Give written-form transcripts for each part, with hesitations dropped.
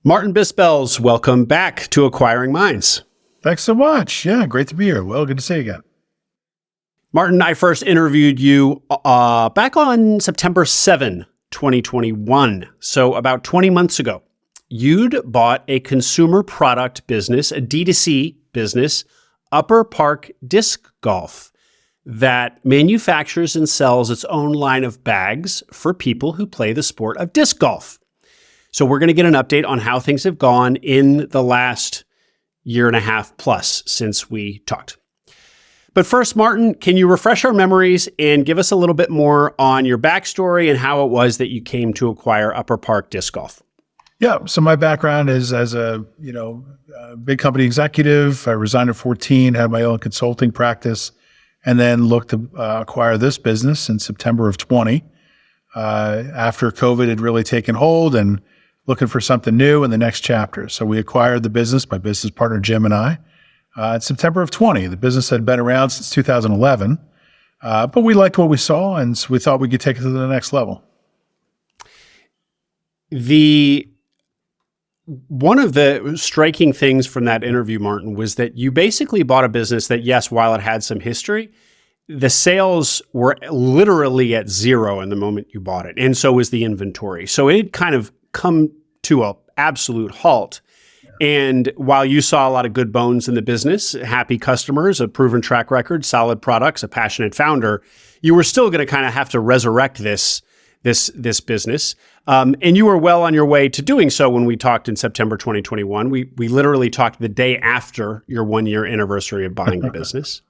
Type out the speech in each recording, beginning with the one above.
Martin Bispels, welcome back to Acquiring Minds. Thanks so much. Yeah, great to be here. Well, good to see you again. Martin, I first interviewed you back on September 7, 2021. So about 20 months ago. You'd bought a consumer product business, a DTC business, Upper Park Disc Golf, that manufactures and sells its own line of bags for people who play the sport of disc golf. So we're going to get an update on how things have gone in the last year and a half plus since we talked. But first, Martin, can you refresh our memories and give us a little bit more on your backstory and how it was that you came to acquire Upper Park Disc Golf? Yeah. So my background is as a big company executive. I resigned at 14, had my own consulting practice, and then looked to acquire this business in September of 20. After COVID had really taken hold and looking for something new in the next chapter. So we acquired the business, my business partner, Jim, and I, in September of 20. The business had been around since 2011, but we liked what we saw, and so we thought we could take it to the next level. One of the striking things from that interview, Martin, was that you basically bought a business that, yes, while it had some history, the sales were literally at zero in the moment you bought it. And so was the inventory. So it had kind of come to an absolute halt. And while you saw a lot of good bones in the business, happy customers, a proven track record, solid products, a passionate founder, you were still going to kind of have to resurrect this business. And you were well on your way to doing so when we talked in September 2021. We literally talked the day after your 1-year anniversary of buying the business.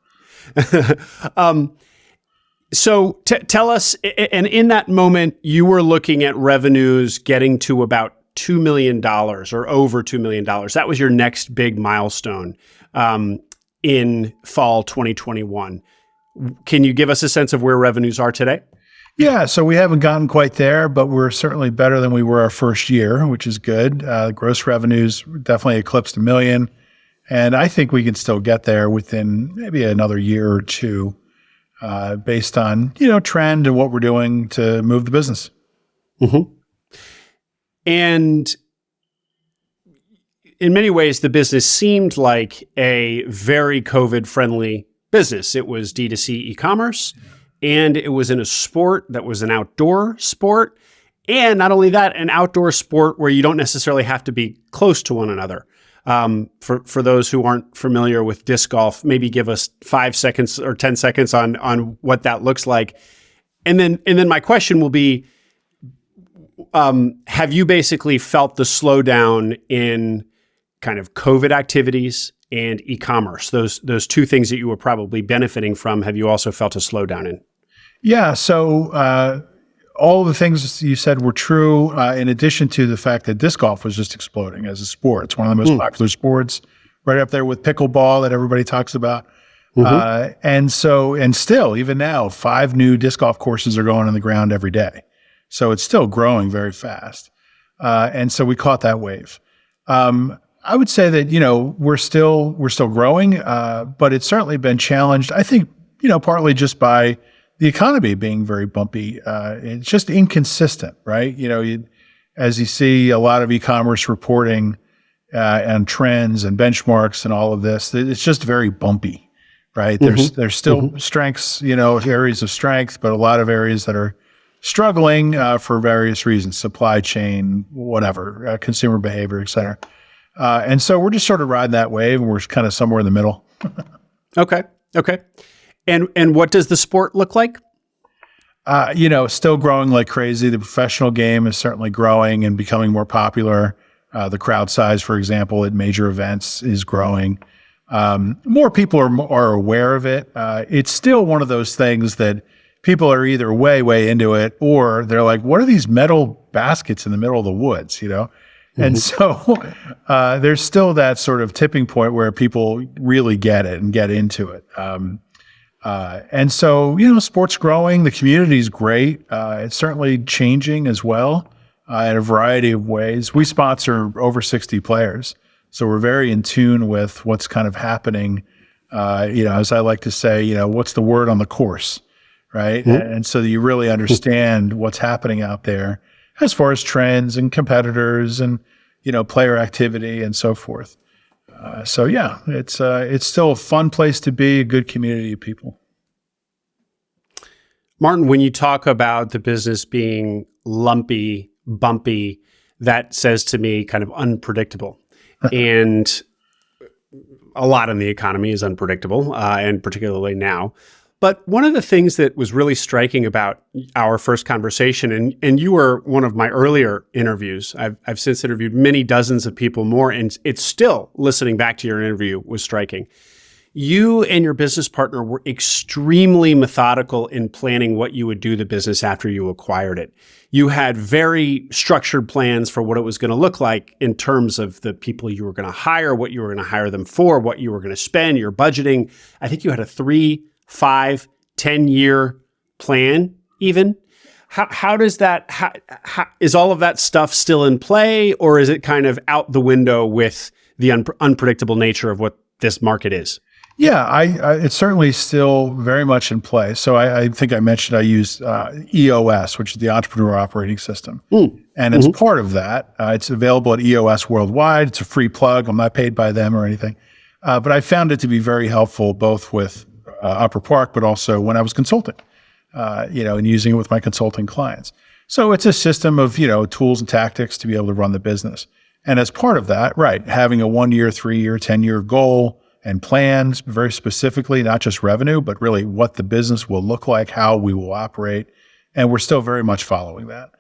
So tell us, and in that moment, you were looking at revenues getting to about $2 million or over $2 million. That was your next big milestone in fall 2021. Can you give us a sense of where revenues are today? Yeah, so we haven't gotten quite there, but we're certainly better than we were our first year, which is good. Gross revenues definitely eclipsed $1 million. And I think we can still get there within maybe another year or two, based on, trend and what we're doing to move the business. Mm-hmm. And in many ways, the business seemed like a very COVID-friendly business. It was D2C ecommerce, and it was in a sport that was an outdoor sport. And not only that, an outdoor sport where you don't necessarily have to be close to one another. For those who aren't familiar with disc golf, maybe give us 5 seconds or 10 seconds on what that looks like. And then my question will be, have you basically felt the slowdown in kind of COVID activities and e-commerce? Those two things that you were probably benefiting from, have you also felt a slowdown in? Yeah. So all of the things you said were true, in addition to the fact that disc golf was just exploding as a sport. It's one of the most popular sports, right up there with pickleball that everybody talks about. Mm-hmm. And still, even now, 5 new disc golf courses are going on the ground every day. So it's still growing very fast. And so we caught that wave. I would say that, we're still growing, but it's certainly been challenged, I think, partly just by the economy being very bumpy. It's just inconsistent, right? As you see a lot of e-commerce reporting and trends and benchmarks and all of this, it's just very bumpy, right? Mm-hmm. There's still strengths, areas of strength, but a lot of areas that are struggling for various reasons, supply chain, whatever, consumer behavior, et cetera. And so we're just sort of riding that wave, and we're kind of somewhere in the middle. Okay. And what does the sport look like? Still growing like crazy. The professional game is certainly growing and becoming more popular. The crowd size, for example, at major events is growing. More people are aware of it. It's still one of those things that people are either way into it, or they're like, what are these metal baskets in the middle of the woods, Mm-hmm. And so there's still that sort of tipping point where people really get it and get into it. And so, sports growing, the community's great. It's certainly changing as well in a variety of ways. We sponsor over 60 players, so we're very in tune with what's kind of happening. As I like to say, what's the word on the course, right? Mm-hmm. And so that you really understand what's happening out there as far as trends and competitors and, player activity and so forth. So yeah, it's still a fun place to be, a good community of people. Martin, when you talk about the business being lumpy, bumpy, that says to me kind of unpredictable. And a lot in the economy is unpredictable, and particularly now. But one of the things that was really striking about our first conversation, and you were one of my earlier interviews, I've since interviewed many dozens of people more, and it's still, listening back to your interview, was striking. You and your business partner were extremely methodical in planning what you would do the business after you acquired it. You had very structured plans for what it was going to look like in terms of the people you were going to hire, what you were going to hire them for, what you were going to spend, your budgeting. I think you had a 3, 5, 10-year plan even. How does that, how, is all of that stuff still in play, or is it kind of out the window with the unpredictable nature of what this market is? Yeah, it's certainly still very much in play. So I think I mentioned I use EOS, which is the Entrepreneur Operating System. And as part of that, it's available at EOS worldwide. It's a free plug. I'm not paid by them or anything. But I found it to be very helpful both with Upper Park, but also when I was consulting, and using it with my consulting clients. So it's a system of, tools and tactics to be able to run the business. And as part of that, right, having a 1-year, 3-year, 10-year goal and plans very specifically, not just revenue, but really what the business will look like, how we will operate. And we're still very much following that.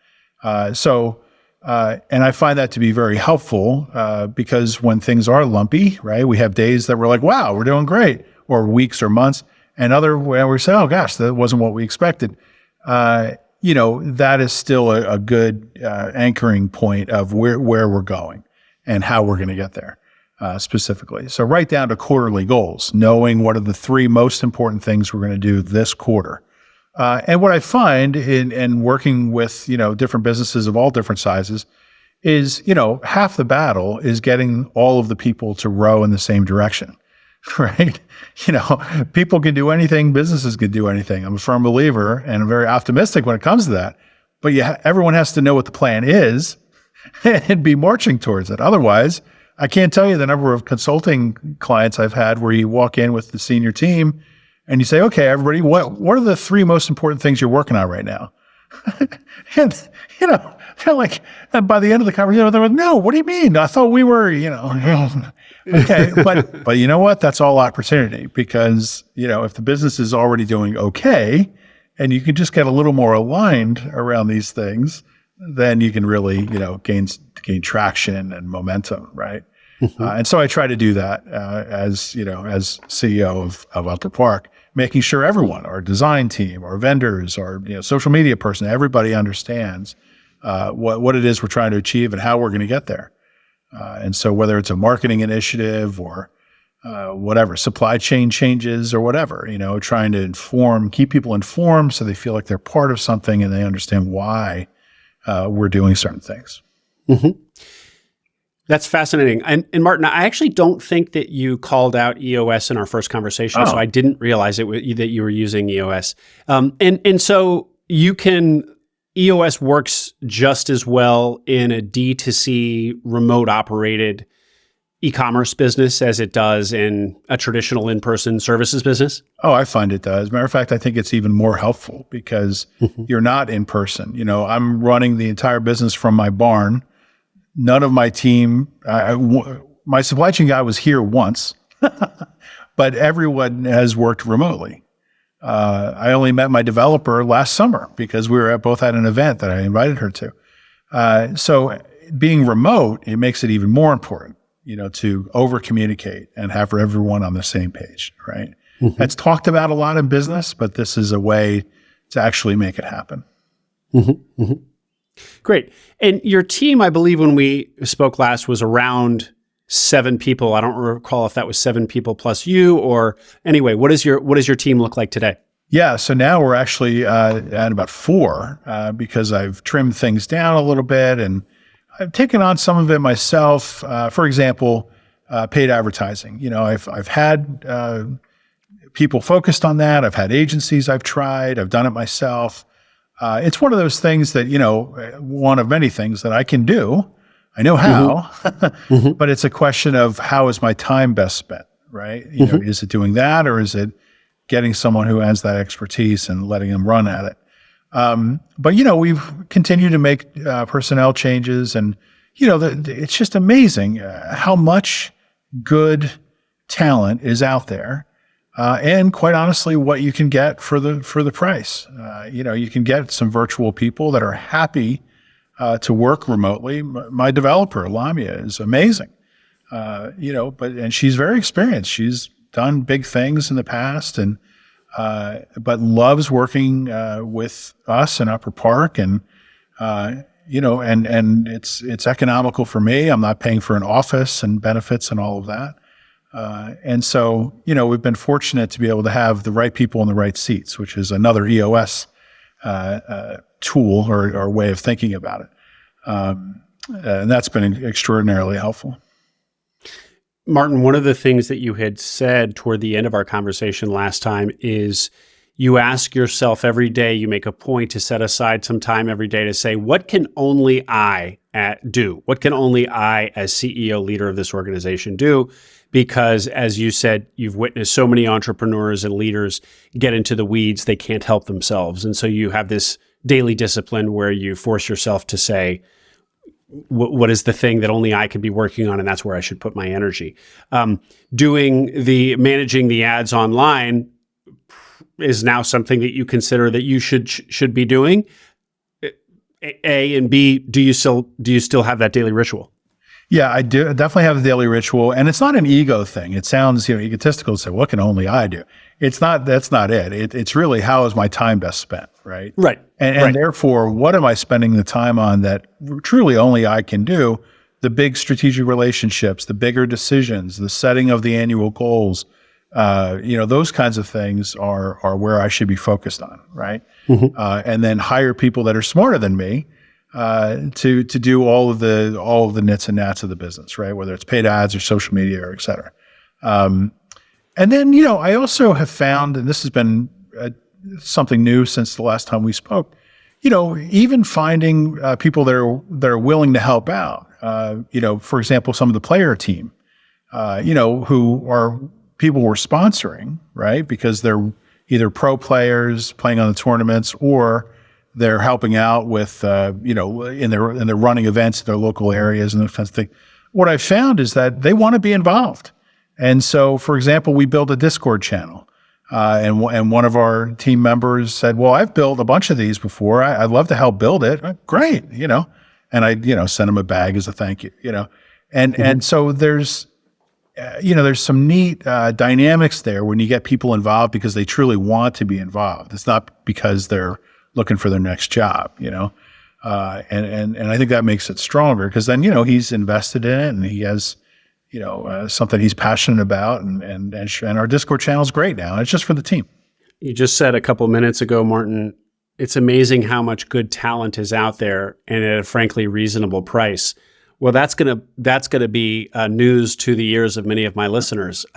And I find that to be very helpful because when things are lumpy, right, we have days that we're like, wow, we're doing great, or weeks or months, and other where we say, oh gosh, that wasn't what we expected. That is still a good anchoring point of where we're going and how we're going to get there. Specifically. So right down to quarterly goals, knowing what are the 3 most important things we're going to do this quarter. And what I find in working with, different businesses of all different sizes is, half the battle is getting all of the people to row in the same direction, right? People can do anything, businesses can do anything. I'm a firm believer and I'm very optimistic when it comes to that. But everyone has to know what the plan is and be marching towards it. Otherwise, I can't tell you the number of consulting clients I've had where you walk in with the senior team and you say, okay, everybody, what are the 3 most important things you're working on right now? And, they're like, and by the end of the conversation, they're like, no, what do you mean? I thought we were, okay. But you know what? That's all opportunity because, if the business is already doing okay and you can just get a little more aligned around these things, then you can really, gain traction and momentum, right? And so I try to do that as CEO of Upper Park, making sure everyone, our design team, our vendors, our social media person, everybody understands what it is we're trying to achieve and how we're going to get there. And so whether it's a marketing initiative or whatever, supply chain changes or whatever, trying to keep people informed so they feel like they're part of something and they understand why we're doing certain things. That's fascinating. And Martin, I actually don't think that you called out EOS in our first conversation, so I didn't realize that you were using EOS. And so EOS works just as well in a D2C remote operated e-commerce business as it does in a traditional in-person services business? Oh, I find it does. Matter of fact, I think it's even more helpful because you're not in person. I'm running the entire business from my barn. None of my team, my supply chain guy was here once, but everyone has worked remotely. I only met my developer last summer because we were both at an event that I invited her to. So being remote, it makes it even more important, to over communicate and have everyone on the same page, right? That's talked about a lot in business, but this is a way to actually make it happen. Great. And your team, I believe when we spoke last, was around 7 people. I don't recall if that was 7 people plus you, or anyway, what does your team look like today? Yeah. So now we're actually at about 4 because I've trimmed things down a little bit and I've taken on some of it myself. For example, paid advertising. I've had people focused on that. I've had agencies I've tried. I've done it myself. It's one of those things that, one of many things that I can do. I know how, but it's a question of how is my time best spent, right? You know, is it doing that, or is it getting someone who has that expertise and letting them run at it? But, you know, we've continued to make personnel changes, and, you know, it's just amazing how much good talent is out there. And quite honestly, what you can get for the price. You know, you can get some virtual people that are happy to work remotely. My developer, Lamia, is amazing. You know, and she's very experienced. She's done big things in the past, and but loves working with us in Upper Park, and you know, and it's economical for me. I'm not paying for an office and benefits and all of that. And so, you know, we've been fortunate to be able to have the right people in the right seats, which is another EOS tool or way of thinking about it. And that's been extraordinarily helpful. Martin, one of the things that you had said toward the end of our conversation last time is you ask yourself every day, you make a point to set aside some time every day to say, what can only I do? What can only I, as CEO, leader of this organization, do? Because, as you said, you've witnessed so many entrepreneurs and leaders get into the weeds, they can't help themselves. And so you have this daily discipline where you force yourself to say, what is the thing that only I could be working on, and that's where I should put my energy. Managing the ads online is now something that you consider that you should be doing. A and B, do you still have that daily ritual? Yeah, I do. I definitely have the daily ritual, and it's not an ego thing. It sounds, egotistical to say, "What can only I do?" It's not. That's not it. It's really, how is my time best spent, right? Right. And therefore, what am I spending the time on that truly only I can do? The big strategic relationships, the bigger decisions, the setting of the annual goals. Those kinds of things are where I should be focused on, right? And then hire people that are smarter than me. To do all of the nits and gnats of the business, right? Whether it's paid ads or social media or et cetera. And then, I also have found, and this has been something new since the last time we spoke, even finding people that are willing to help out. For example, some of the player team, who are people we're sponsoring, right? Because they're either pro players playing on the tournaments, or they're helping out with, in their running events in their local areas and those kinds of things. What I've found is that they want to be involved. And so, for example, we built a Discord channel, and one of our team members said, "Well, I've built a bunch of these before. I'd love to help build it." Great, and I, sent them a bag as a thank you, and so there's some neat dynamics there when you get people involved because they truly want to be involved. It's not because they're looking for their next job, and I think that makes it stronger because then, he's invested in it and he has, something he's passionate about, and our Discord channel is great now. It's just for the team. You just said a couple minutes ago, Martin, it's amazing how much good talent is out there and at a frankly reasonable price. Well, that's gonna be news to the ears of many of my listeners,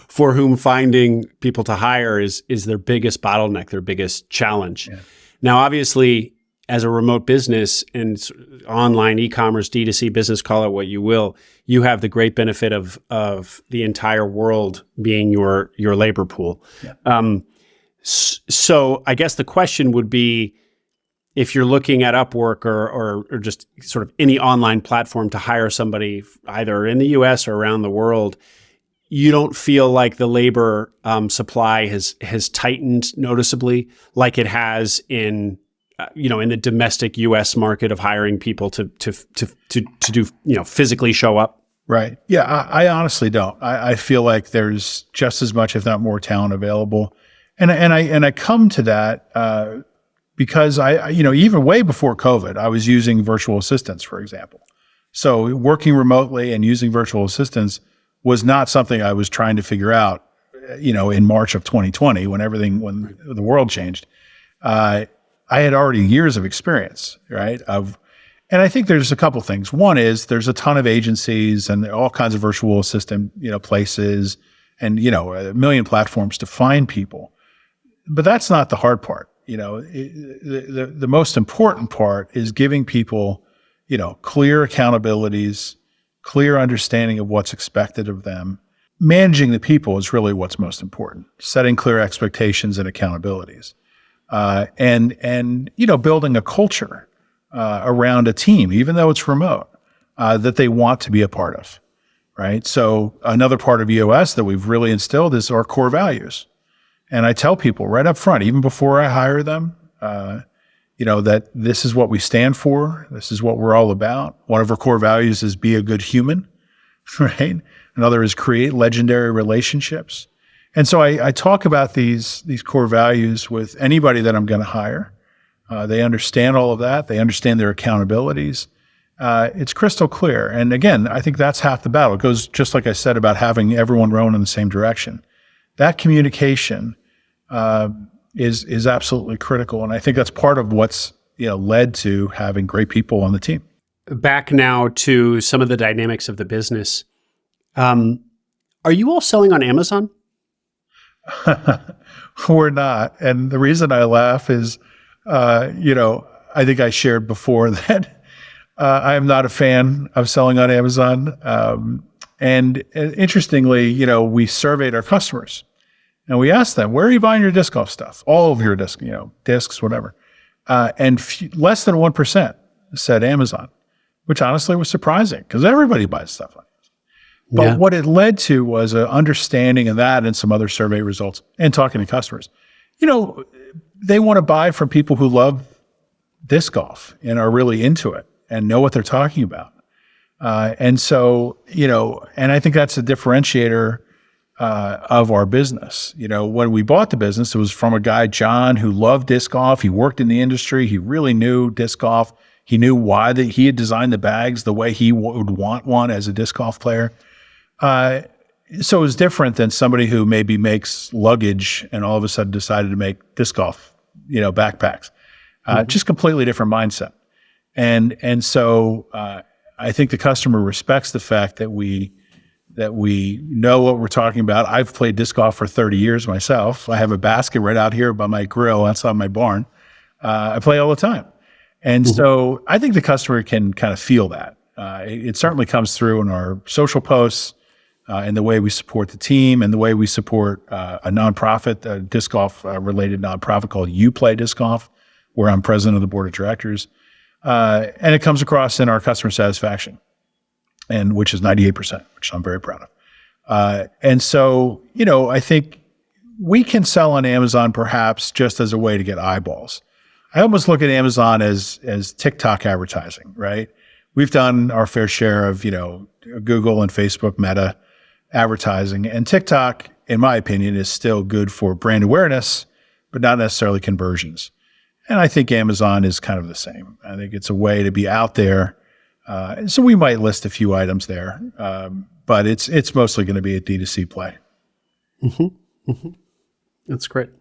for whom finding people to hire is their biggest bottleneck, their biggest challenge. Yeah. Now, obviously, as a remote business and online e-commerce, DTC business, call it what you will, you have the great benefit of the entire world being your labor pool. Yeah. So I guess the question would be, if you're looking at Upwork or just sort of any online platform to hire somebody either in the US or around the world, you don't feel like the labor supply has tightened noticeably like it has in the domestic US market of hiring people to do, physically show up? Right. Yeah, I honestly don't. I feel like there's just as much, if not more, talent available. And I come to that because I even way before COVID, I was using virtual assistants, for example. So working remotely and using virtual assistants was not something I was trying to figure out, in March of 2020 when the world changed. I had already years of experience, right? And I think there's a couple things. One is there's a ton of agencies and all kinds of virtual assistant, places and, a million platforms to find people. But that's not the hard part. The most important part is giving people, clear accountabilities, clear understanding of what's expected of them. Managing the people is really what's most important. Setting clear expectations and accountabilities, and building a culture around a team, even though it's remote, that they want to be a part of. Right. So another part of EOS that we've really instilled is our core values, and I tell people right up front, even before I hire them, that this is what we stand for. This is what we're all about. One of our core values is be a good human, right? Another is create legendary relationships. And so I talk about these core values with anybody that I'm going to hire. They understand all of that. They understand their accountabilities. It's crystal clear. And again, I think that's half the battle. It goes just like I said about having everyone rowing in the same direction. That communication is absolutely critical. And I think that's part of what's led to having great people on the team. Back now to some of the dynamics of the business. Are you all selling on Amazon? We're not. And the reason I laugh is, I think I shared before that I am not a fan of selling on Amazon. And interestingly, we surveyed our customers and we asked them, where are you buying your disc golf stuff? All of your discs, whatever. And less than 1% said Amazon, which honestly was surprising because everybody buys stuff on Amazon. But what it led to was an understanding of that and some other survey results and talking to customers. They want to buy from people who love disc golf and are really into it and know what they're talking about. And so, and I think that's a differentiator of our business. When we bought the business, it was from a guy, John, who loved disc golf. He worked in the industry. He really knew disc golf. He knew why he had designed the bags the way he would want one as a disc golf player. So it was different than somebody who maybe makes luggage and all of a sudden decided to make disc golf, backpacks. Just completely different mindset. And so I think the customer respects the fact that we know what we're talking about. I've played disc golf for 30 years myself. I have a basket right out here by my grill outside my barn. I play all the time. And so I think the customer can kind of feel that. It certainly comes through in our social posts, and the way we support the team and the way we support a nonprofit, a disc golf related nonprofit called You Play Disc Golf, where I'm president of the board of directors. And it comes across in our customer satisfaction, and which is 98%, which I'm very proud of. And so, I think we can sell on Amazon perhaps just as a way to get eyeballs. I almost look at Amazon as TikTok advertising, right? We've done our fair share of, Google and Facebook Meta advertising, and TikTok, in my opinion, is still good for brand awareness, but not necessarily conversions. And I think Amazon is kind of the same. I think it's a way to be out there. So we might list a few items there, but it's mostly going to be a D2C play. That's great.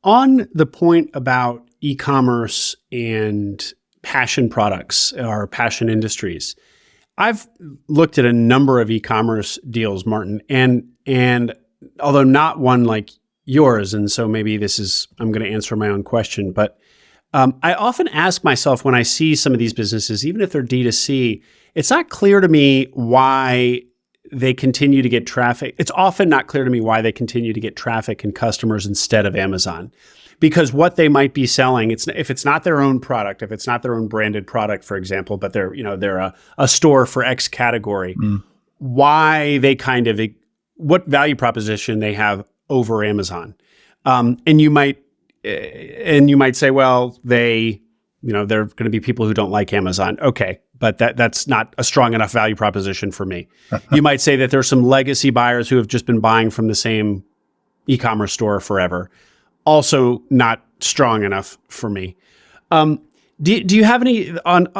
On the point about e-commerce and passion products or passion industries, I've looked at a number of e-commerce deals, Martin, and although not one like yours, and so maybe I'm going to answer my own question, but I often ask myself when I see some of these businesses, even if they're D2C, it's not clear to me why they continue to get traffic. It's often not clear to me why they continue to get traffic and customers instead of Amazon. Because what they might be selling, if it's not their own product, if it's not their own branded product, for example, but they're a store for X category, why they what value proposition they have over Amazon. And you might say, well, they're going to be people who don't like Amazon. Okay, but that's not a strong enough value proposition for me. You might say that there's some legacy buyers who have just been buying from the same e-commerce store forever. Also not strong enough for me. Do you have any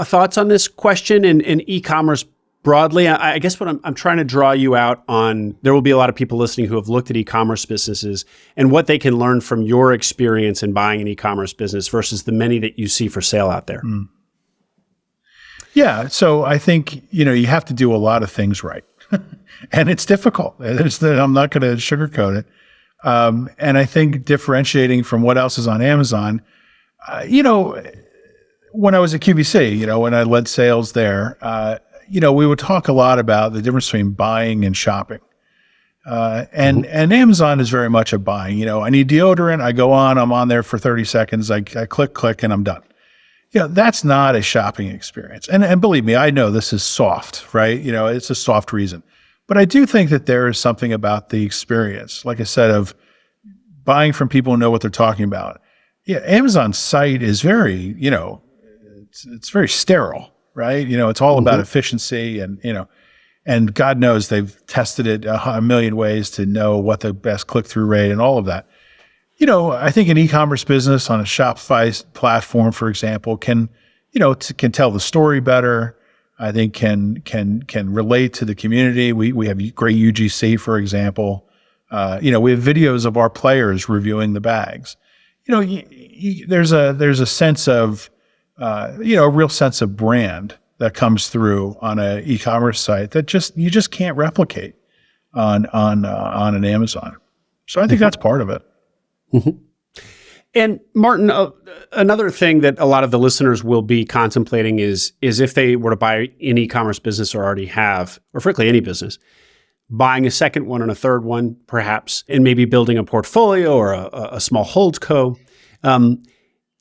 thoughts on this question and e-commerce broadly? I guess what I'm trying to draw you out on, there will be a lot of people listening who have looked at e-commerce businesses and what they can learn from your experience in buying an e-commerce business versus the many that you see for sale out there. Yeah. So I think, you have to do a lot of things right. And it's difficult. I'm not going to sugarcoat it. And I think differentiating from what else is on Amazon, when I was at QVC, when I led sales there, we would talk a lot about the difference between buying and shopping. And Amazon is very much a buying. I need deodorant. I go on, I'm on there for 30 seconds. I click, and I'm done. That's not a shopping experience. And believe me, I know this is soft, right? It's a soft reason. But I do think that there is something about the experience, like I said, of buying from people who know what they're talking about. Yeah, Amazon's site is very, it's very sterile, right? It's all about efficiency and God knows they've tested it a million ways to know what the best click-through rate and all of that. I think an e-commerce business on a Shopify platform, for example, can tell the story better. I think can relate to the community. We have great UGC, for example. We have videos of our players reviewing the bags. There's a sense of, a real sense of brand that comes through on an e-commerce site that you just can't replicate on an Amazon. So I think that's part of it. And Martin, another thing that a lot of the listeners will be contemplating is if they were to buy an e-commerce business or already have, or frankly any business, buying a second one and a third one, perhaps, and maybe building a portfolio or a small holdco.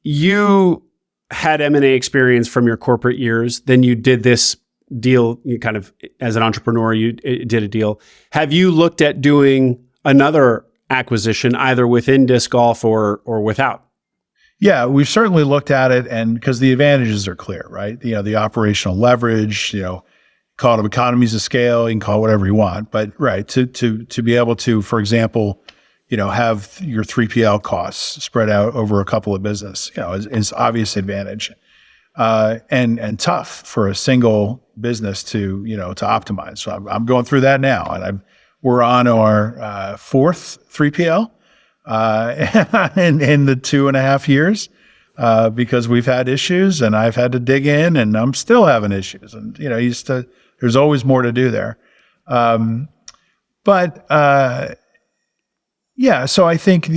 You had M&A experience from your corporate years, then you did this deal, you kind of, as an entrepreneur, you did a deal. Have you looked at doing another acquisition, either within disc golf or without? Yeah, we've certainly looked at it, and because the advantages are clear, right? The operational leverage, call it economies of scale, you can call it whatever you want, but right, to be able to, for example, have your 3PL costs spread out over a couple of business, is obvious advantage, and tough for a single business to optimize. So I'm going through that now, and we're on our fourth 3PL in the 2.5 years because we've had issues, and I've had to dig in, and I'm still having issues, and there's always more to do there, yeah, so I think,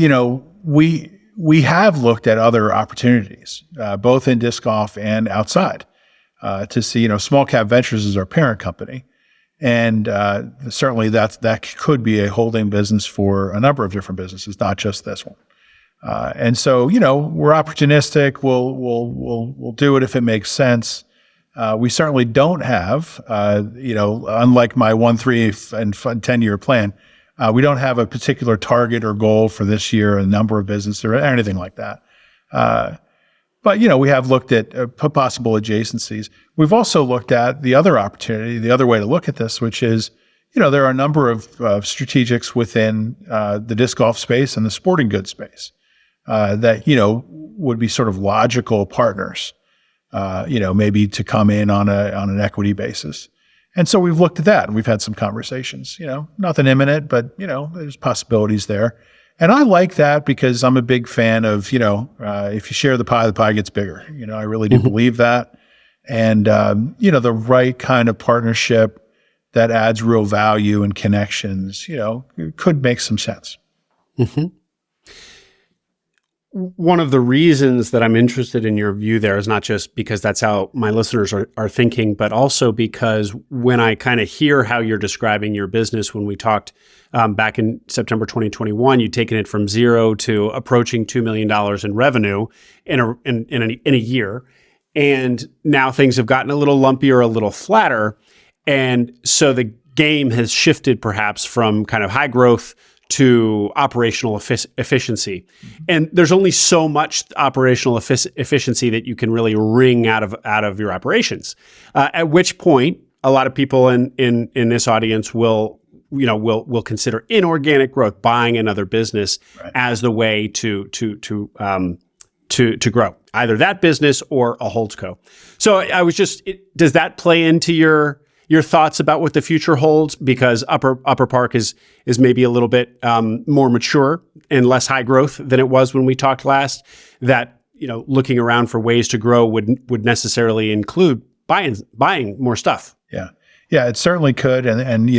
we have looked at other opportunities, both in disc golf and outside, to see, Small Cap Ventures is our parent company. And certainly that could be a holding business for a number of different businesses, not just this one. And so, we're opportunistic. We'll do it if it makes sense. We certainly don't have, unlike my 1, 3, and 10-year plan, we don't have a particular target or goal for this year, a number of businesses or anything like that. But, we have looked at possible adjacencies. We've also looked at the other opportunity, the other way to look at this, which is, there are a number of strategics within the disc golf space and the sporting goods space that, would be sort of logical partners, maybe to come in on an equity basis. And so we've looked at that, and we've had some conversations, nothing imminent, but, there's possibilities there. And I like that because I'm a big fan of, if you share the pie gets bigger. I really do believe that. And, the right kind of partnership that adds real value and connections, could make some sense. Mm-hmm. One of the reasons that I'm interested in your view there is not just because that's how my listeners are thinking, but also because when I kind of hear how you're describing your business, when we talked back in September 2021, you'd taken it from zero to approaching $2 million in revenue in a year. And now things have gotten a little lumpier, a little flatter. And so the game has shifted perhaps from kind of high growth to operational efficiency. And there's only so much operational efficiency that you can really wring out of your operations. At which point, a lot of people in this audience will consider inorganic growth, buying another business, right, as the way to grow, either that business or a holdco. So I was does that play into your thoughts about what the future holds? Because Upper Park is maybe a little bit more mature and less high growth than it was when we talked last. That looking around for ways to grow would necessarily include buying more stuff. Yeah, it certainly could, and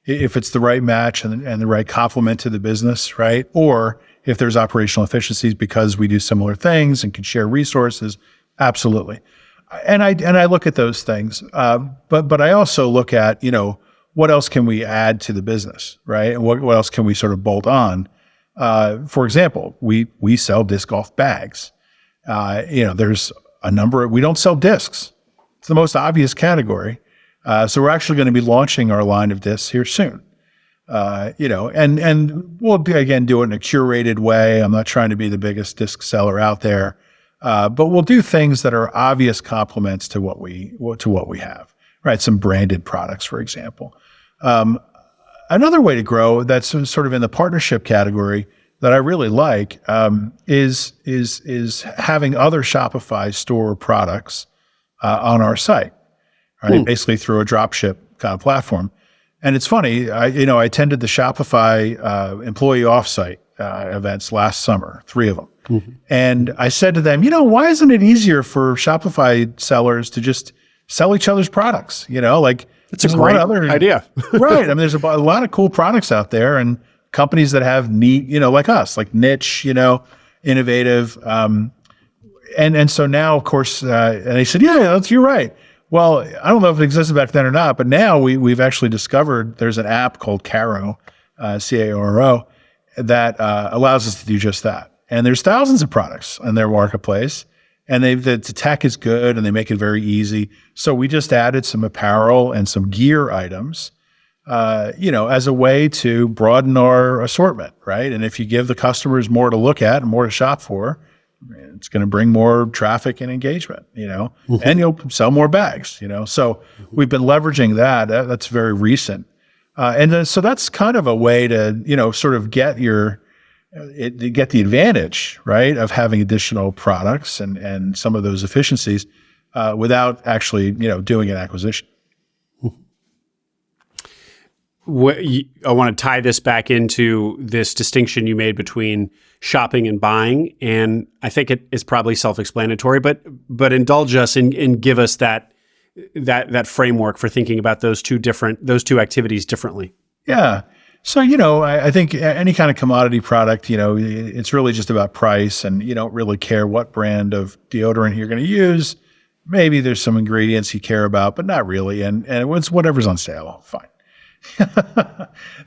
if it's the right match and the right complement to the business, right? Or if there's operational efficiencies because we do similar things and can share resources, Absolutely. And I look at those things, but I also look at, what else can we add to the business, right? And what else can we sort of bolt on? For example, we sell disc golf bags. There's a number we don't sell discs. It's the most obvious category. So we're actually going to be launching our line of discs here soon. And we'll do it in a curated way. I'm not trying to be the biggest disc seller out there. But we'll do things that are obvious complements to what we have, right? Some branded products, for example. Another way to grow that's sort of in the partnership category that I really like is having other Shopify store products on our site, right? Basically through a dropship kind of platform. And it's funny, I attended the Shopify employee offsite events last summer, 3 of them. Mm-hmm. And I said to them, why isn't it easier for Shopify sellers to just sell each other's products? It's a great idea. Right. I mean, there's a lot of cool products out there and companies that have neat, like us, like niche, innovative. And so now, of course, and they said, yeah, you're right. Well, I don't know if it existed back then or not, but now we've actually discovered there's an app called Caro, Caro, that allows us to do just that. And there's thousands of products in their marketplace, and the tech is good, and they make it very easy. So we just added some apparel and some gear items, as a way to broaden our assortment, right? And if you give the customers more to look at and more to shop for, it's going to bring more traffic and engagement, mm-hmm. and you'll sell more bags, So we've been leveraging that. That's very recent. And then, so that's kind of a way to, sort of get the advantage, right, of having additional products and some of those efficiencies without actually, doing an acquisition. I want to tie this back into this distinction you made between shopping and buying, and I think it is probably self-explanatory, but indulge us and give us that framework for thinking about those two activities differently. Yeah. So, I think any kind of commodity product, it's really just about price, and you don't really care what brand of deodorant you're going to use. Maybe there's some ingredients you care about, but not really. And it's whatever's on sale. Fine.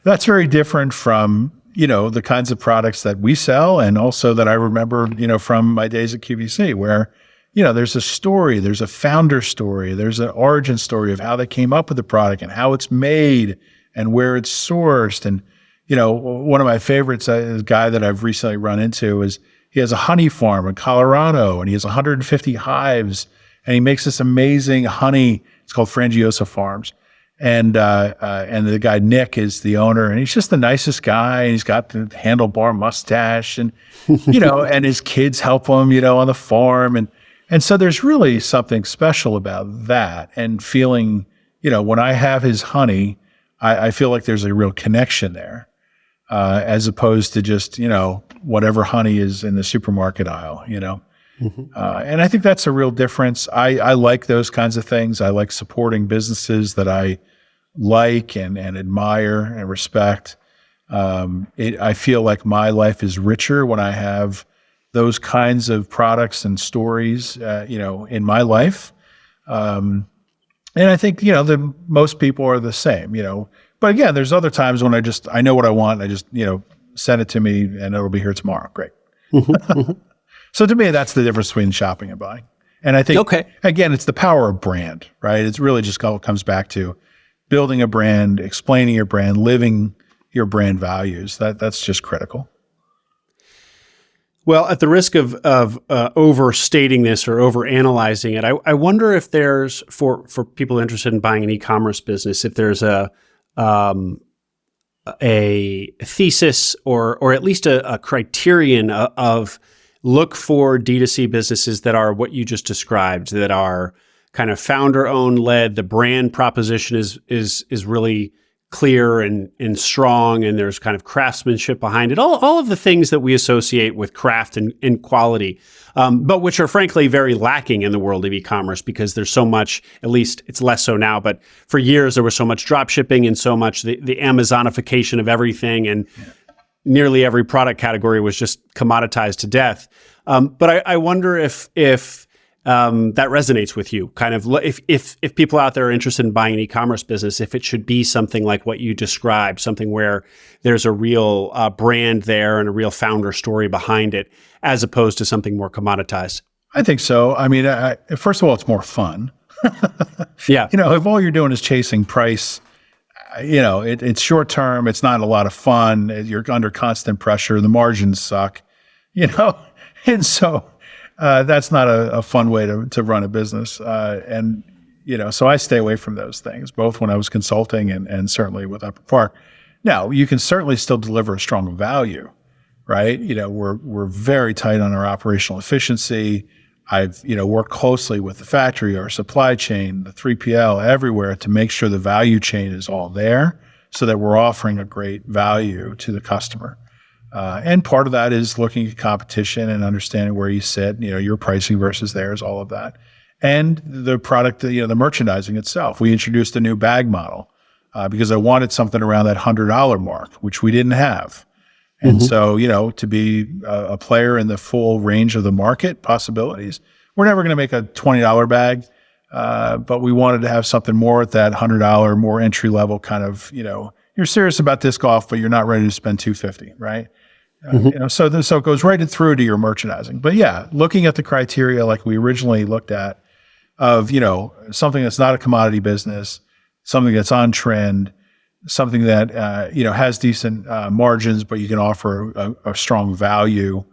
That's very different from, the kinds of products that we sell, and also that I remember, from my days at QVC, where, there's a story, there's a founder story, there's an origin story of how they came up with the product and how it's made and where it's sourced. And, one of my favorites is a guy that I've recently run into is he has a honey farm in Colorado, and he has 150 hives, and he makes this amazing honey. It's called Frangiosa Farms. And the guy, Nick, is the owner, and he's just the nicest guy. And he's got the handlebar mustache, and, and his kids help him, on the farm. And so there's really something special about that, and feeling, when I have his honey, I feel like there's a real connection there, as opposed to just, whatever honey is in the supermarket aisle, Mm-hmm. And I think that's a real difference. I like those kinds of things. I like supporting businesses that I like and admire and respect. I feel like my life is richer when I have those kinds of products and stories, in my life. And I think, most people are the same, But again, there's other times when I know what I want. I just, send it to me and it'll be here tomorrow. Great. Mm-hmm. So to me, that's the difference between shopping and buying. And I think, again, it's the power of brand, right? It's really just comes back to building a brand, explaining your brand, living your brand values. That's just critical. Well, at the risk of overstating this or overanalyzing it, I wonder if there's, for people interested in buying an e-commerce business, if there's a thesis or at least a criterion of look for D2C businesses that are what you just described, that are kind of founder-owned, led. The brand proposition is really clear and strong, and there's kind of craftsmanship behind it. All of the things that we associate with craft and quality, but which are frankly very lacking in the world of e-commerce, because there's so much. At least it's less so now, but for years there was so much drop shipping and so much the Amazonification of everything, and nearly every product category was just commoditized to death. But I wonder if that resonates with you? Kind of if people out there are interested in buying an e-commerce business, if it should be something like what you described, something where there's a real brand there and a real founder story behind it, as opposed to something more commoditized. I think so. I mean, first of all, it's more fun. Yeah. If all you're doing is chasing price, it's short term. It's not a lot of fun. You're under constant pressure. The margins suck, and so that's not a fun way to run a business. So I stay away from those things, both when I was consulting and certainly with Upper Park. Now, you can certainly still deliver a strong value, right? We're very tight on our operational efficiency. I've, worked closely with the factory, our supply chain, the 3PL, everywhere to make sure the value chain is all there so that we're offering a great value to the customer. And part of that is looking at competition and understanding where you sit, your pricing versus theirs, all of that. And the product, the merchandising itself. We introduced a new bag model because I wanted something around that $100 mark, which we didn't have. And so, to be a player in the full range of the market possibilities, we're never going to make a $20 bag, but we wanted to have something more at that $100, more entry level kind of, you're serious about disc golf, but you're not ready to spend $250, right? So it goes right through to your merchandising. But yeah, looking at the criteria like we originally looked at of, something that's not a commodity business, something that's on trend, something that has decent margins, but you can offer a strong value,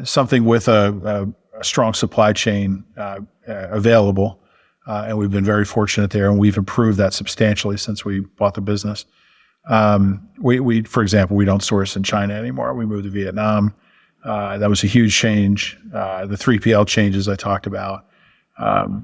something with a strong supply chain available, and we've been very fortunate there, and we've improved that substantially since we bought the business. We for example, we don't source in China anymore. We moved to Vietnam. That was a huge change. The 3PL changes I talked about.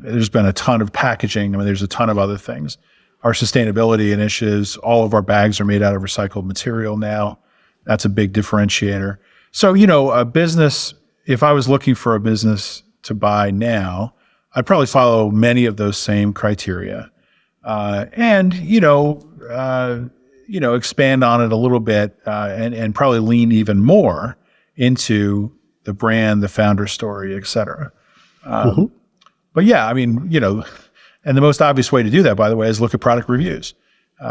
There's been a ton of packaging. There's a ton of other things. Our sustainability initiatives, all of our bags are made out of recycled material now. That's a big differentiator. So, a business, if I was looking for a business to buy now, I'd probably follow many of those same criteria. And expand on it a little bit and probably lean even more into the brand, the founder story, et cetera. But yeah, and the most obvious way to do that, by the way, is look at product reviews.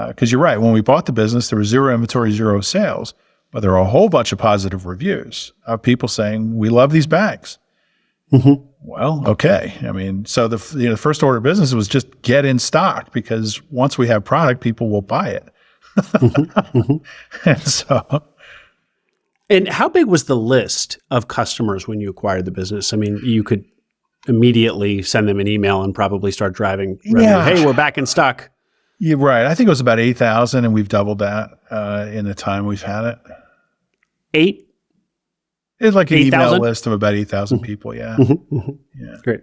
Because you're right, when we bought the business, there was zero inventory, zero sales, but there are a whole bunch of positive reviews of people saying, we love these bags. Well, okay. So the first order of business was just get in stock, because once we have product, people will buy it. And how big was the list of customers when you acquired the business? You could immediately send them an email and probably start driving revenue. Yeah. Hey, we're back in stock. You're right. I think it was about 8,000, and we've doubled that in the time we've had it. 8? It's like an email list of about 8,000 people. Yeah. Yeah. Great.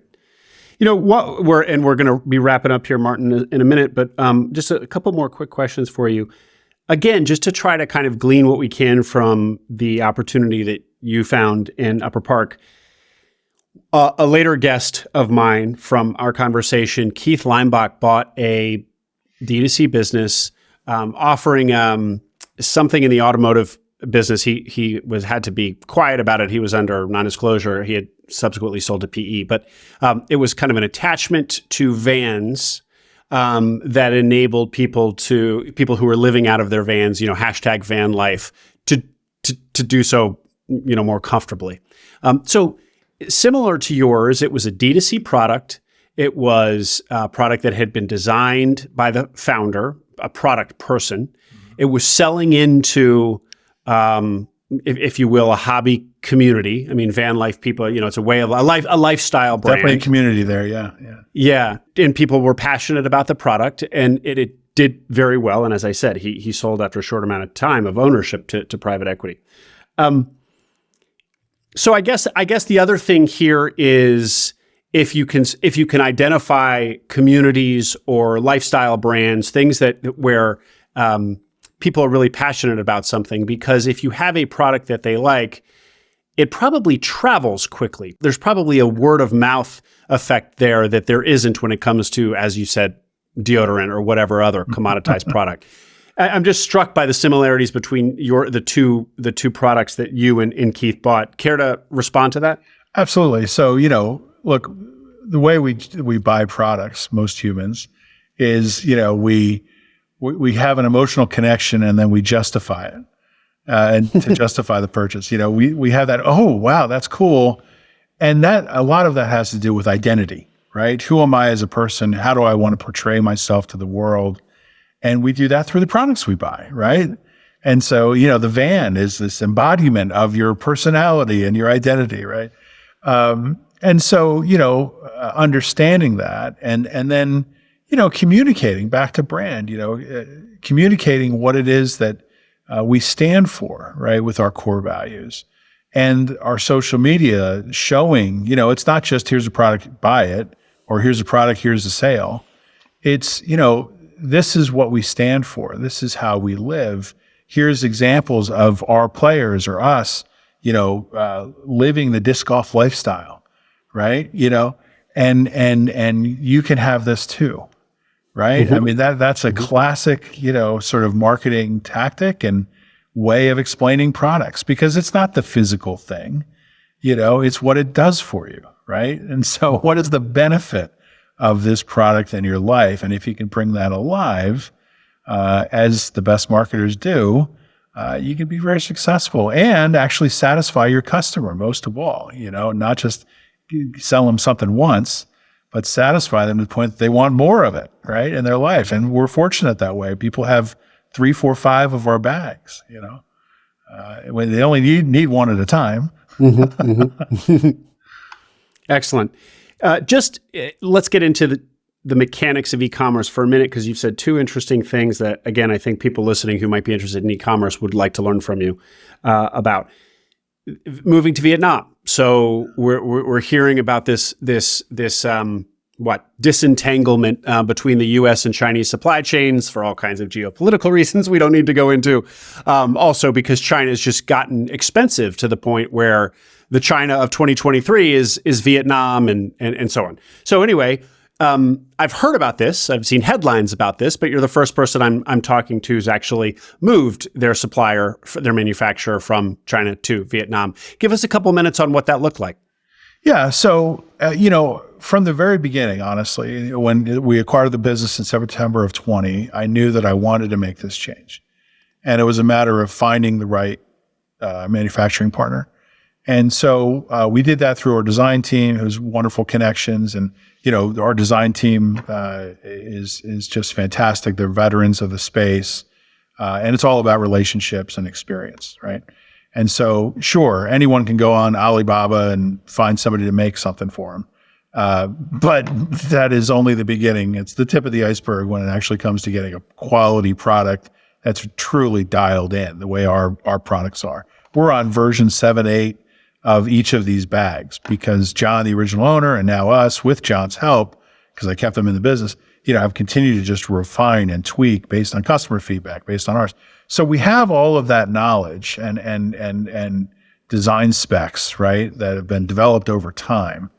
We're going to be wrapping up here, Martin, in a minute, but just a couple more quick questions for you. Again, just to try to kind of glean what we can from the opportunity that you found in Upper Park. A later guest of mine from our conversation, Keith Leimbach, bought a DTC business offering something in the automotive business. He had to be quiet about it. He was under non-disclosure. He had subsequently sold to PE, but it was kind of an attachment to vans that enabled people who were living out of their vans, hashtag van life, to do so, more comfortably. So similar to yours, it was a D2C product. It was a product that had been designed by the founder, a product person. It was selling into, if you will, a hobby community. Van life people, it's a way of a lifestyle brand. Definitely a community there. Yeah. Yeah. And people were passionate about the product, and it did very well. And as I said, he sold after a short amount of time of ownership to private equity. So I guess the other thing here is if you can identify communities or lifestyle brands, things where people are really passionate about something, because if you have a product that they like, it probably travels quickly. There's probably a word of mouth effect there that there isn't when it comes to, as you said, deodorant or whatever other commoditized product. I'm just struck by the similarities between the two products that you and Keith bought. Care to respond to that? Absolutely. So, look, the way we buy products, most humans, is, we have an emotional connection and then we justify it. And to justify the purchase, we have that, oh, wow, that's cool. And a lot of that has to do with identity, right? Who am I as a person? How do I want to portray myself to the world? And we do that through the products we buy, right? And so, the van is this embodiment of your personality and your identity, right? And so, understanding that and then, communicating back to brand, communicating what it is that we stand for, right, with our core values. And our social media showing, it's not just here's a product, buy it, or here's a product, here's a sale. It's, this is what we stand for. This is how we live. Here's examples of our players or us, living the disc golf lifestyle, right? And you can have this too, right? Mm-hmm. I mean, that's a classic, sort of marketing tactic and way of explaining products, because it's not the physical thing, it's what it does for you, right? And so what is the benefit of this product in your life? And if you can bring that alive, as the best marketers do, you can be very successful and actually satisfy your customer most of all, not just sell them something once, but satisfy them to the point that they want more of it, right, in their life. And we're fortunate that way. People have 3, 4, 5 of our bags, when they only need one at a time. Mm-hmm, mm-hmm. Excellent. Let's get into the mechanics of e-commerce for a minute, because you've said 2 interesting things that, again, I think people listening who might be interested in e-commerce would like to learn from you about. Moving to Vietnam. So we're hearing about this disentanglement between the U.S. and Chinese supply chains for all kinds of geopolitical reasons we don't need to go into. Also because China's just gotten expensive to the point where the China of 2023 is Vietnam and so on. So anyway, I've heard about this. I've seen headlines about this, but you're the first person I'm talking to who's actually moved their supplier, their manufacturer from China to Vietnam. Give us a couple minutes on what that looked like. Yeah. So, from the very beginning, honestly, when we acquired the business in September of 20, I knew that I wanted to make this change. And it was a matter of finding the right manufacturing partner. And so we did that through our design team, who's wonderful connections. And, our design team is just fantastic. They're veterans of the space. And it's all about relationships and experience, right? And so, sure, anyone can go on Alibaba and find somebody to make something for them. But that is only the beginning. It's the tip of the iceberg when it actually comes to getting a quality product that's truly dialed in the way our products are. We're on version 7, 8 of each of these bags because John, the original owner, and now us, with John's help, because I kept them in the business, have continued to just refine and tweak based on customer feedback, based on ours. So we have all of that knowledge and design specs, right, that have been developed over time.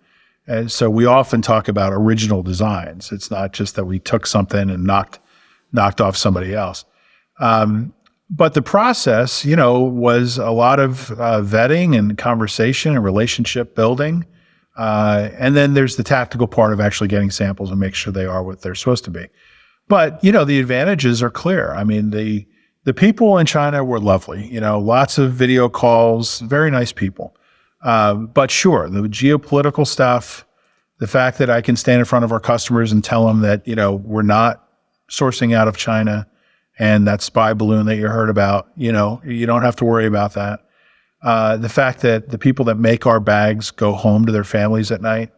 And so we often talk about original designs. It's not just that we took something and knocked off somebody else. But the process, was a lot of vetting and conversation and relationship building. And then there's the tactical part of actually getting samples and make sure they are what they're supposed to be. But, the advantages are clear. I mean, the people in China were lovely, lots of video calls, very nice people. But sure, the geopolitical stuff, the fact that I can stand in front of our customers and tell them that, we're not sourcing out of China, and that spy balloon that you heard about, you don't have to worry about that. The fact that the people that make our bags go home to their families at night,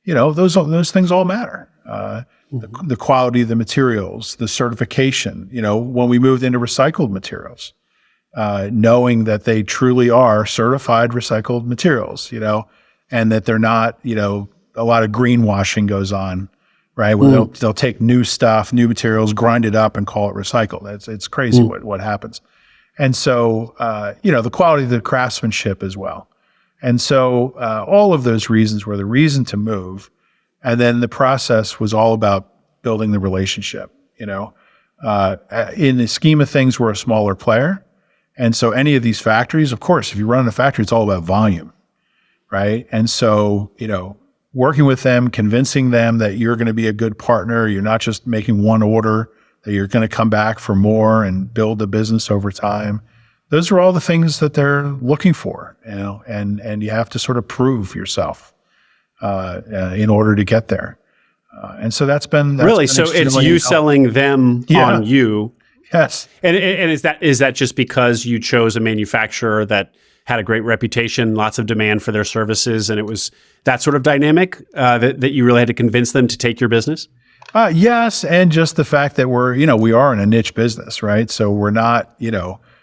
those things all matter. The quality of the materials, the certification, when we moved into recycled materials, knowing that they truly are certified recycled materials, and that they're not, a lot of greenwashing goes on, right? Where they'll take new stuff, new materials, grind it up and call it recycled. It's crazy what happens. And so, the quality of the craftsmanship as well. And so all of those reasons were the reason to move. And then the process was all about building the relationship, in the scheme of things, we're a smaller player. And so any of these factories, of course, if you run a factory, it's all about volume, right? And so, working with them, convincing them that you're going to be a good partner. You're not just making one order, that you're going to come back for more and build a business over time. Those are all the things that they're looking for, and you have to sort of prove yourself in order to get there. And so that's been so it's you selling them on you. Yes. And is that just because you chose a manufacturer that had a great reputation, lots of demand for their services, and it was that sort of dynamic that you really had to convince them to take your business? Yes, and just the fact that we are in a niche business, right? So we're not,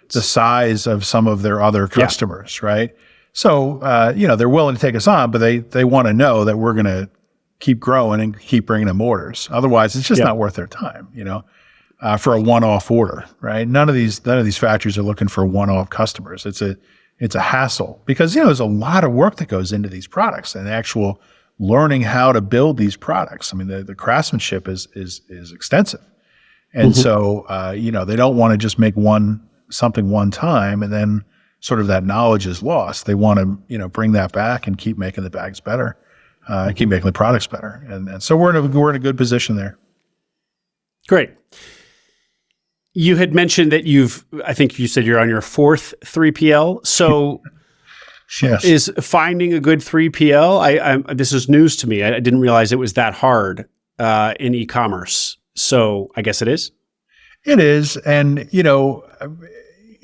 the size of some of their other customers, right? So, they're willing to take us on, but they want to know that we're going to keep growing and keep bringing them orders. Otherwise, it's just not worth their time, for a one-off order, right? None of these factories are looking for one-off customers. It's a hassle because, there's a lot of work that goes into these products and actual learning how to build these products. I mean, the craftsmanship is extensive. And so, they don't want to just make something one time and then sort of that knowledge is lost. They want to, bring that back and keep making the bags better, keep making the products better. And so we're in a good position there. Great. You had mentioned that I think you said you're on your fourth 3PL. So yes. Is finding a good 3PL, this is news to me. I didn't realize it was that hard in e-commerce. So I guess it is? It is. And,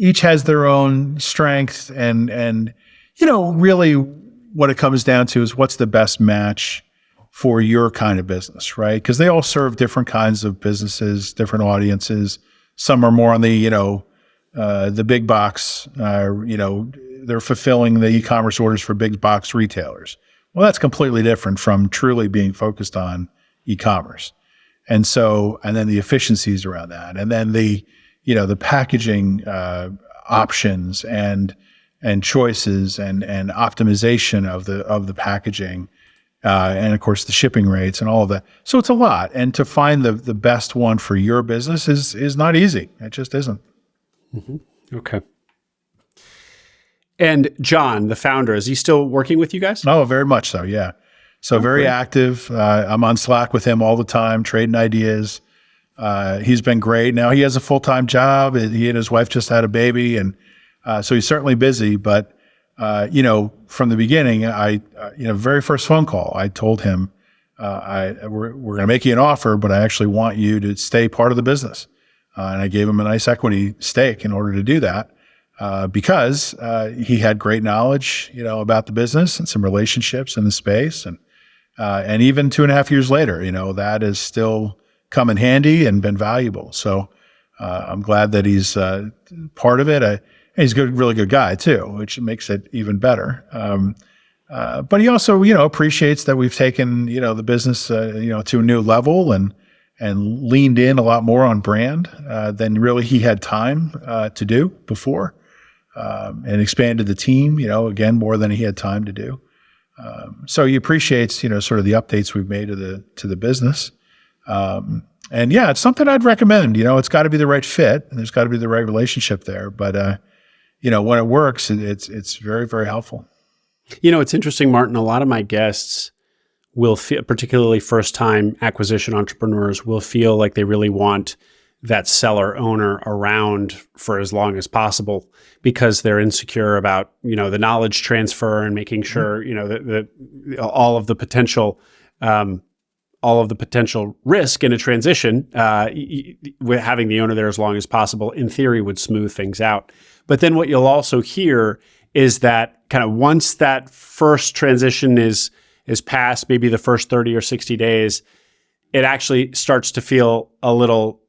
each has their own strength and really what it comes down to is what's the best match for your kind of business, right? Because they all serve different kinds of businesses, different audiences. Some are more on the big box, they're fulfilling the e-commerce orders for big box retailers. Well, that's completely different from truly being focused on e-commerce. And then the efficiencies around that. And then the packaging options and choices and optimization of the packaging, and of course the shipping rates and all of that. So it's a lot. And to find the best one for your business is not easy. It just isn't. Mm-hmm. Okay. And John, the founder, is he still working with you guys? Oh, very much so. Yeah. So very active. I'm on Slack with him all the time, trading ideas. He's been great. Now he has a full-time job. He and his wife just had a baby. And so he's certainly busy. But, from the beginning, very first phone call, I told him, we're going to make you an offer, but I actually want you to stay part of the business. And I gave him a nice equity stake in order to do that because he had great knowledge, about the business and some relationships in the space. And even 2.5 years later, that is still come in handy and been valuable. So I'm glad that he's part of it. He's a really good guy too, which makes it even better. But he also, appreciates that we've taken, the business, to a new level and leaned in a lot more on brand than really he had time to do before, and expanded the team, again, more than he had time to do. So he appreciates, sort of the updates we've made to the business. And yeah, it's something I'd recommend. It's got to be the right fit and there's got to be the right relationship there. But when it works, it's very, very helpful. It's interesting, Martin. A lot of my guests will feel, particularly first-time acquisition entrepreneurs, will feel like they really want that seller owner around for as long as possible because they're insecure about, the knowledge transfer and making sure, all of the potential risk in a transition, with having the owner there as long as possible, in theory, would smooth things out. But then what you'll also hear is that kind of once that first transition is past, maybe the first 30 or 60 days, it actually starts to feel a little,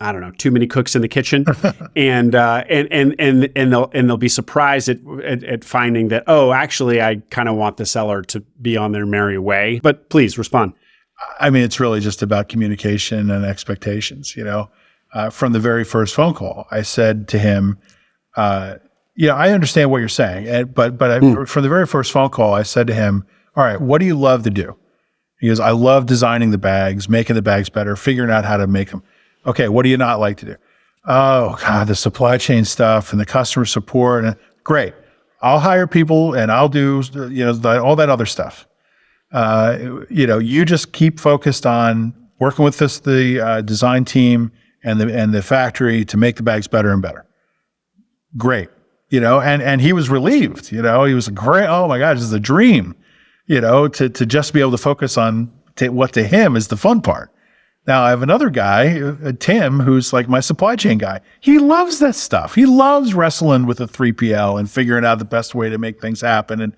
I don't know, too many cooks in the kitchen, and they'll be surprised at finding that, oh, actually, I kind of want the seller to be on their merry way. But please respond. I mean, it's really just about communication and expectations. From the very first phone call, I said to him, I understand what you're saying, but from the very first phone call, I said to him, all right, what do you love to do? He goes, I love designing the bags, making the bags better, figuring out how to make them. Okay, what do you not like to do? Oh, God, the supply chain stuff and the customer support. Great. I'll hire people and I'll do, all that other stuff. You just keep focused on working with the design team and the factory to make the bags better and better. Great. And he was relieved, he was great. Oh my gosh, this is a dream, to just be able to focus on what to him is the fun part. Now I have another guy, Tim, who's like my supply chain guy. He loves that stuff. He loves wrestling with a 3PL and figuring out the best way to make things happen.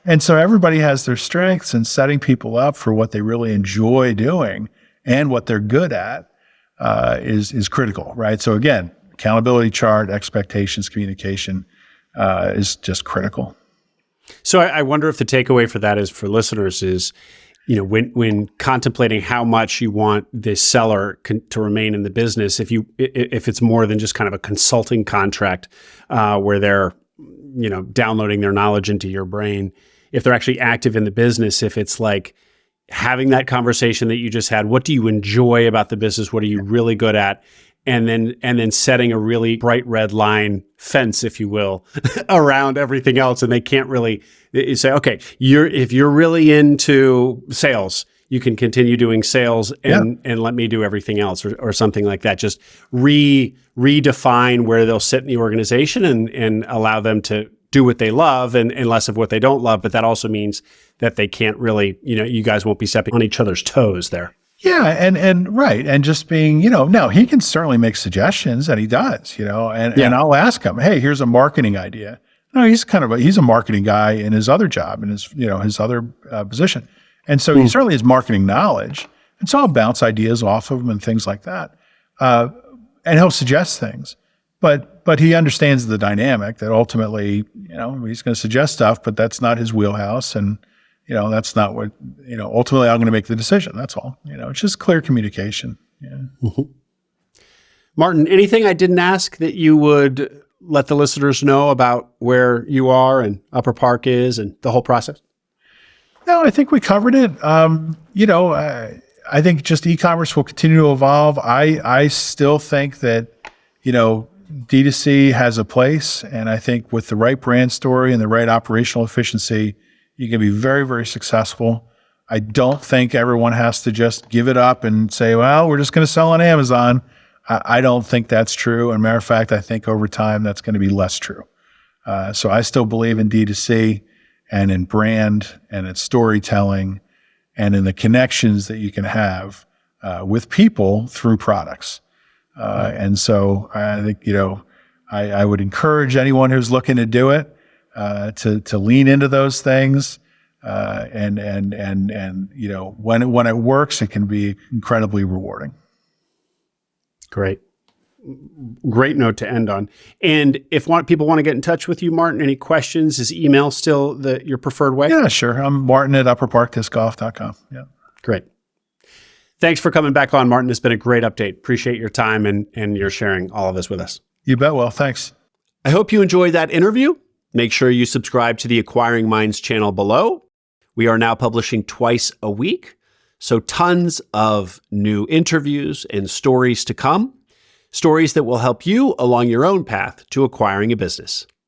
And so everybody has their strengths, and setting people up for what they really enjoy doing and what they're good at is critical, right? So again, accountability chart, expectations, communication is just critical. So I wonder if the takeaway for that is for listeners is, when contemplating how much you want the seller to remain in the business, if it's more than just kind of a consulting contract where they're, downloading their knowledge into your brain, if they're actually active in the business, if it's like having that conversation that you just had, what do you enjoy about the business? What are you really good at? And then setting a really bright red line fence, if you will, around everything else. And they can't really say, okay, if you're really into sales, you can continue doing sales and let me do everything else or something like that. Just redefine where they'll sit in the organization and allow them to do what they love and less of what they don't love. But that also means that they can't really, you guys won't be stepping on each other's toes there. Yeah, and right, and just being, now he can certainly make suggestions, and he does, and I'll ask him, hey, here's a marketing idea. No, he's he's a marketing guy in his other job, in his other position, and so he certainly has marketing knowledge, and so I'll bounce ideas off of him and things like that, and he'll suggest things, but he understands the dynamic that ultimately, he's going to suggest stuff, but that's not his wheelhouse, and that's not what, ultimately I'm going to make the decision. That's all. It's just clear communication. Yeah. Mm-hmm. Martin, anything I didn't ask that you would let the listeners know about where you are and Upper Park is and the whole process? No, I think we covered it. I think just e-commerce will continue to evolve. I still think that, D2C has a place. And I think with the right brand story and the right operational efficiency, you can be very, very successful. I don't think everyone has to just give it up and say, well, we're just going to sell on Amazon. I don't think that's true. And matter of fact, I think over time that's going to be less true. So I still believe in D2C and in brand and in storytelling and in the connections that you can have with people through products. And so I think, I would encourage anyone who's looking to do it to lean into those things, and when it works, it can be incredibly rewarding. Great note to end on. And if people want to get in touch with you, Martin, any questions? Is email still your preferred way? Yeah, sure. I'm Martin@upperparkdiscgolf.com. Yeah, great. Thanks for coming back on, Martin. It's been a great update. Appreciate your time and your sharing all of this with us. You bet. Well, thanks. I hope you enjoyed that interview. Make sure you subscribe to the Acquiring Minds channel below. We are now publishing twice a week, so tons of new interviews and stories to come, stories that will help you along your own path to acquiring a business.